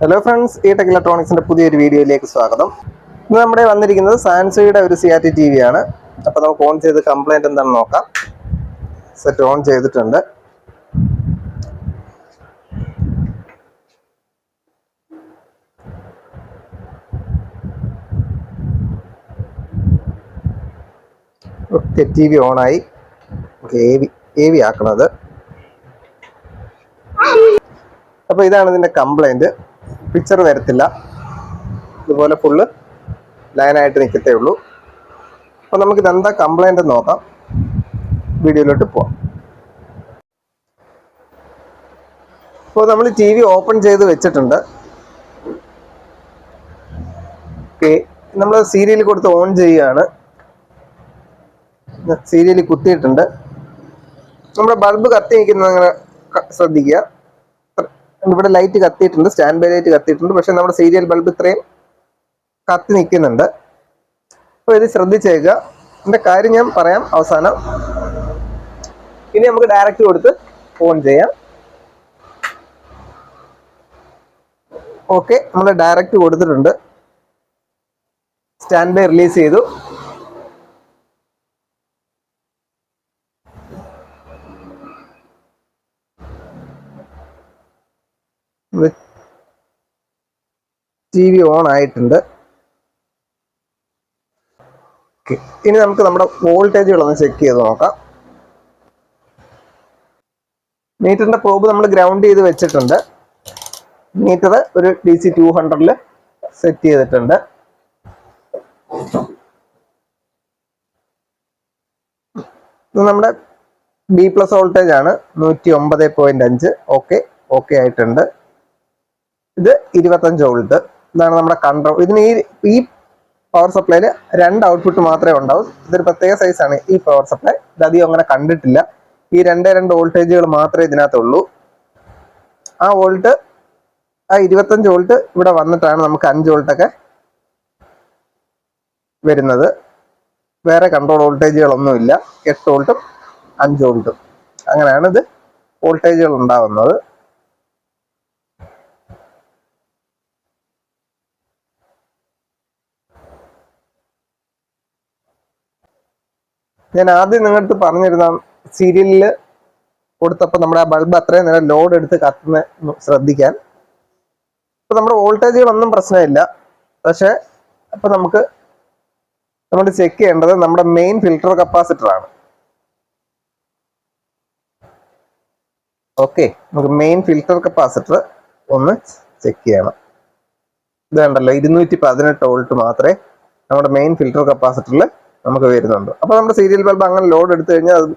Hello friends, ഈ tech ഇലക്ട്രോണിക്സിന്റെ പുതിയൊരു വീഡിയോയിലേക്ക് സ്വാഗതം. ഇന്ന് നമ്മുടെ വന്നിരിക്കുന്നത് സാൻസയുടെ ഒരു CRT TV ആണ്. അപ്പോൾ നമുക്ക് ഓൺ ചെയ്ത് കംപ്ലൈന്റ് എന്താണെന്ന് നോക്കാം. സെറ്റ് ഓൺ ചെയ്തിട്ടുണ്ട്. ഓക്കെ, TV ഓണായി. AV ആക്കണത്. അപ്പോൾ ഇതാണ് ഇതിന്റെ കംപ്ലൈന്റ്. പിക്ചർ വരത്തില്ല, ഇതുപോലെ ഫുള്ള് ലൈനായിട്ട് നിൽക്കത്തേ ഉള്ളൂ. അപ്പോൾ നമുക്ക് ഇതെന്താ കംപ്ലൈന്റ് നോക്കാം. വീഡിയോയിലോട്ട് പോവാം. അപ്പോൾ നമ്മൾ TV ഓപ്പൺ ചെയ്ത് വെച്ചിട്ടുണ്ട്. ഓക്കെ, നമ്മൾ സീരിയൽ കൊടുത്ത് ഓൺ ചെയ്യുകയാണ്. സീരിയൽ കുത്തിയിട്ടുണ്ട്. നമ്മുടെ ബൾബ് കത്തി നിൽക്കുന്നത് അങ്ങനെ ശ്രദ്ധിക്കുക. ഇവിടെ ലൈറ്റ് കത്തിയിട്ടുണ്ട്, സ്റ്റാൻഡ് ബൈ ലൈറ്റ് കത്തിയിട്ടുണ്ട്. പക്ഷെ നമ്മുടെ സീരിയൽ ബൾബ് ഇത്രയും കത്തി നിൽക്കുന്നുണ്ട്. അപ്പോൾ ഇത് ശ്രദ്ധിച്ചേക്കുക. ഇതിന്റെ കാര്യം ഞാൻ പറയാം അവസാനം. ഇനി നമുക്ക് ഡയറക്റ്റ് കൊടുത്ത് ഓൺ ചെയ്യാം. ഓക്കെ, നമ്മൾ ഡയറക്റ്റ് കൊടുത്തിട്ടുണ്ട്. സ്റ്റാൻഡ് ബൈ റിലീസ് ചെയ്തു. TV ഓൺ ആയിട്ടുണ്ട്. ഇനി നമുക്ക് നമ്മുടെ വോൾട്ടേജുകളൊന്ന് ചെക്ക് ചെയ്ത് നോക്കാം. മീറ്ററിന്റെ പ്രോബ് നമ്മൾ ഗ്രൗണ്ട് ചെയ്ത് വെച്ചിട്ടുണ്ട്. മീറ്റർ ഒരു DC 200 സെറ്റ് ചെയ്തിട്ടുണ്ട്. ഇത് നമ്മുടെ B+ വോൾട്ടേജ് ആണ്, 109.5. ഓക്കെ ആയിട്ടുണ്ട്. ഇത് 25 വോൾട്ട്. ഇതാണ് നമ്മുടെ കൺട്രോൾ. ഇതിന് ഈ പവർ സപ്ലൈയിൽ 2 ഔട്ട്പുട്ട് മാത്രമേ ഉണ്ടാവൂ. ഇതൊരു പ്രത്യേക സൈസാണ് ഈ പവർ സപ്ലൈ. ഇത് അധികം അങ്ങനെ കണ്ടിട്ടില്ല. ഈ 2 വോൾട്ടേജുകൾ മാത്രമേ ഇതിനകത്തുള്ളൂ. ആ 25 വോൾട്ട് ഇവിടെ വന്നിട്ടാണ് നമുക്ക് 5 വോൾട്ടൊക്കെ വരുന്നത്. വേറെ കൺട്രോൾ വോൾട്ടേജുകളൊന്നുമില്ല. 8 വോൾട്ടും 5 വോൾട്ടും അങ്ങനെയാണ് ഇത് വോൾട്ടേജുകൾ ഉണ്ടാവുന്നത്. ഞാൻ ആദ്യം നിങ്ങളുടെ പറഞ്ഞിരുന്ന സീരിയലിൽ കൊടുത്തപ്പോൾ നമ്മുടെ ആ ബൾബ് അത്രയും നേരം ലോഡ് എടുത്ത് കത്തുന്ന ശ്രദ്ധിക്കാൻ. ഇപ്പൊ നമ്മുടെ വോൾട്ടേജുകളൊന്നും പ്രശ്നമില്ല. പക്ഷെ അപ്പൊ നമ്മൾ ചെക്ക് ചെയ്യേണ്ടത് നമ്മുടെ മെയിൻ ഫിൽട്ടർ കപ്പാസിറ്റർ ആണ്. ഓക്കെ, നമുക്ക് മെയിൻ ഫിൽട്ടർ കപ്പാസിറ്റർ ഒന്ന് ചെക്ക് ചെയ്യണം. ഇത് കണ്ടല്ലോ, 218 വോൾട്ട് മാത്രമേ നമ്മുടെ മെയിൻ ഫിൽട്ടർ കപ്പാസിറ്ററിൽ നമുക്ക് വരുന്നുണ്ട്. അപ്പൊ നമ്മുടെ സീരിയൽ ബൾബ് അങ്ങനെ ലോഡ് എടുത്തു കഴിഞ്ഞാൽ അത്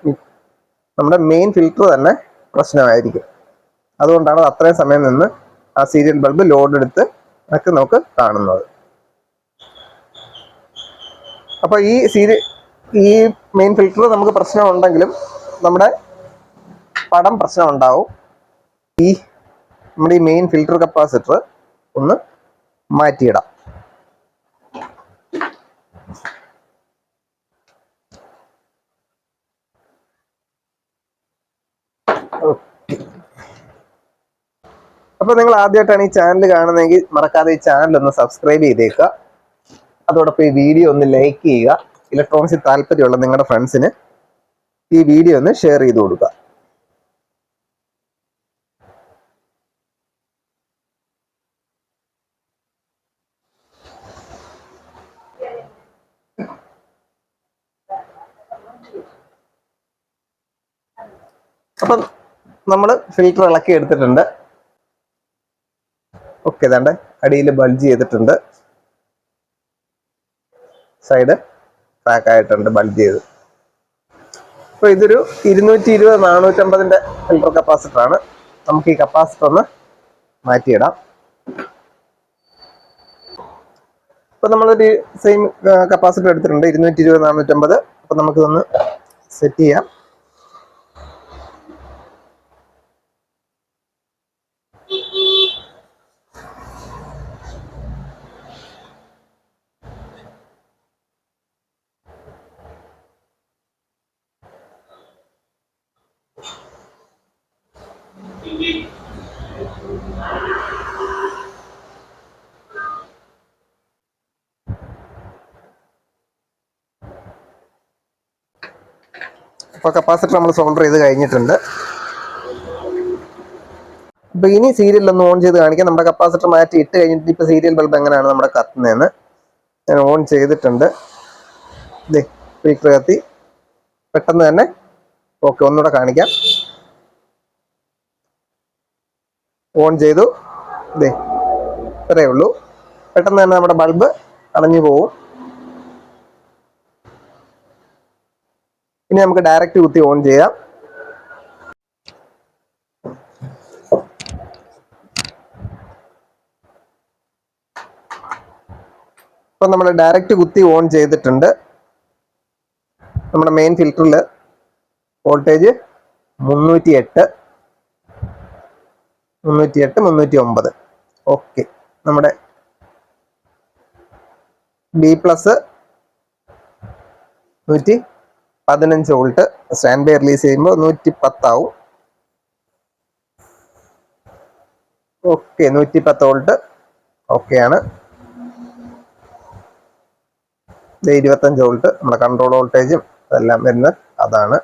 നമ്മുടെ മെയിൻ ഫിൽട്ടർ തന്നെ പ്രശ്നമായിരിക്കും. അതുകൊണ്ടാണ് അത്രയും സമയം നിന്ന് ആ സീരിയൽ ബൾബ് ലോഡ് എടുത്ത് ഒക്കെ നമുക്ക് കാണുന്നത്. അപ്പൊ ഈ മെയിൻ ഫിൽട്ടർ നമുക്ക് പ്രശ്നം ഉണ്ടെങ്കിലും നമ്മുടെ പടം പ്രശ്നം ഉണ്ടാവും. നമ്മുടെ ഈ മെയിൻ ഫിൽട്ടർ കപ്പാസിറ്റർ ഒന്ന് മാറ്റിയിടാം. അപ്പൊ നിങ്ങൾ ആദ്യമായിട്ടാണ് ഈ ചാനൽ കാണുന്നതെങ്കിൽ മറക്കാതെ ഈ ചാനൽ ഒന്ന് സബ്സ്ക്രൈബ് ചെയ്തേക്കുക. അതോടൊപ്പം ഈ വീഡിയോ ഒന്ന് ലൈക്ക് ചെയ്യുക. ഇലക്ട്രോണിക്സിൽ താല്പര്യമുള്ള നിങ്ങളുടെ ഫ്രണ്ട്സിന് ഈ വീഡിയോ ഒന്ന് ഷെയർ ചെയ്ത് കൊടുക്കുക. അപ്പം നമ്മൾ ഫിൽറ്റർ ഇളക്കി എടുത്തിട്ടുണ്ട്. ഓക്കെ, ഇതാണ്ട് അടിയിൽ ബൾജ് ചെയ്തിട്ടുണ്ട്. സൈഡ് ക്രാക്ക് ആയിട്ടുണ്ട് ബൾജ് ചെയ്ത്. അപ്പൊ ഇതൊരു 220/450 ഫിൽട്ടർ കപ്പാസിറ്റർ ആണ്. നമുക്ക് ഈ കപ്പാസിറ്റർ ഒന്ന് മാറ്റിയിടാം. ഇപ്പൊ നമ്മളൊരു സെയിം കപ്പാസിറ്റർ എടുത്തിട്ടുണ്ട്, 220/450. അപ്പൊ നമുക്കിതൊന്ന് സെറ്റ് ചെയ്യാം. അപ്പോൾ കപ്പാസിറ്റർ നമ്മൾ സോൾഡർ ചെയ്ത് കഴിഞ്ഞിട്ടുണ്ട്. അപ്പോൾ ഇനി സീരിയൽ ഒന്ന് ഓൺ ചെയ്ത് കാണിക്കാം. നമ്മുടെ കപ്പാസിറ്റർ മാറ്റി ഇട്ട് കഴിഞ്ഞിട്ട് ഇപ്പോൾ സീരിയൽ ബൾബ് എങ്ങനെയാണ് നമ്മുടെ കത്തുന്നതെന്ന് ഞാൻ ഓൺ ചെയ്തിട്ടുണ്ട്. ഇതേ സ്പീക്കർ കത്തി പെട്ടെന്ന് തന്നെ. ഓക്കെ, ഒന്നുകൂടെ കാണിക്കാം. ഓൺ ചെയ്തു. ഇതേ ഇത്രയേ ഉള്ളൂ. പെട്ടെന്ന് തന്നെ നമ്മുടെ ബൾബ് അണഞ്ഞു പോകും. ഇനി നമുക്ക് ഡയറക്റ്റ് കുത്തി ഓൺ ചെയ്യാം. ഇപ്പൊ നമ്മൾ ഡയറക്റ്റ് കുത്തി ഓൺ ചെയ്തിട്ടുണ്ട്. നമ്മുടെ മെയിൻ ഫിൽറ്ററിൽ വോൾട്ടേജ് 308, 309. ഓക്കെ, നമ്മുടെ B plus 115 volt. Standby release ചെയ്യുമ്പോൾ 110 ആവും. ഓക്കെ, 110 വോൾട്ട് ഓക്കെ ആണ്. 25 വോൾട്ട് നമ്മുടെ കൺട്രോൾ വോൾട്ടേജും അതെല്ലാം വരുന്നത് അതാണ്.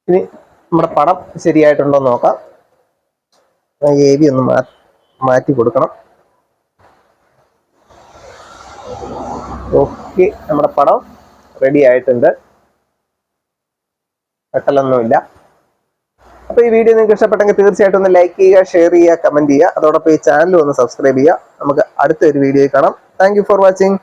ഇനി നമ്മുടെ പടം ശരിയായിട്ടുണ്ടോ എന്ന് നോക്കാം. AV ഒന്ന് മാറ്റി കൊടുക്കണം. ഓക്കെ, നമ്മുടെ പടം റെഡി ആയിട്ടുണ്ട്. പെട്ടലൊന്നുമില്ല. അപ്പോൾ ഈ വീഡിയോ നിങ്ങൾക്ക് ഇഷ്ടപ്പെട്ടെങ്കിൽ തീർച്ചയായിട്ടും ഒന്ന് ലൈക്ക് ചെയ്യുക, ഷെയർ ചെയ്യുക, കമന്റ് ചെയ്യുക. അതോടൊപ്പം ഈ ചാനൽ ഒന്ന് സബ്സ്ക്രൈബ് ചെയ്യുക. നമുക്ക് അടുത്തൊരു വീഡിയോയിൽ കാണാം. Thank you for watching.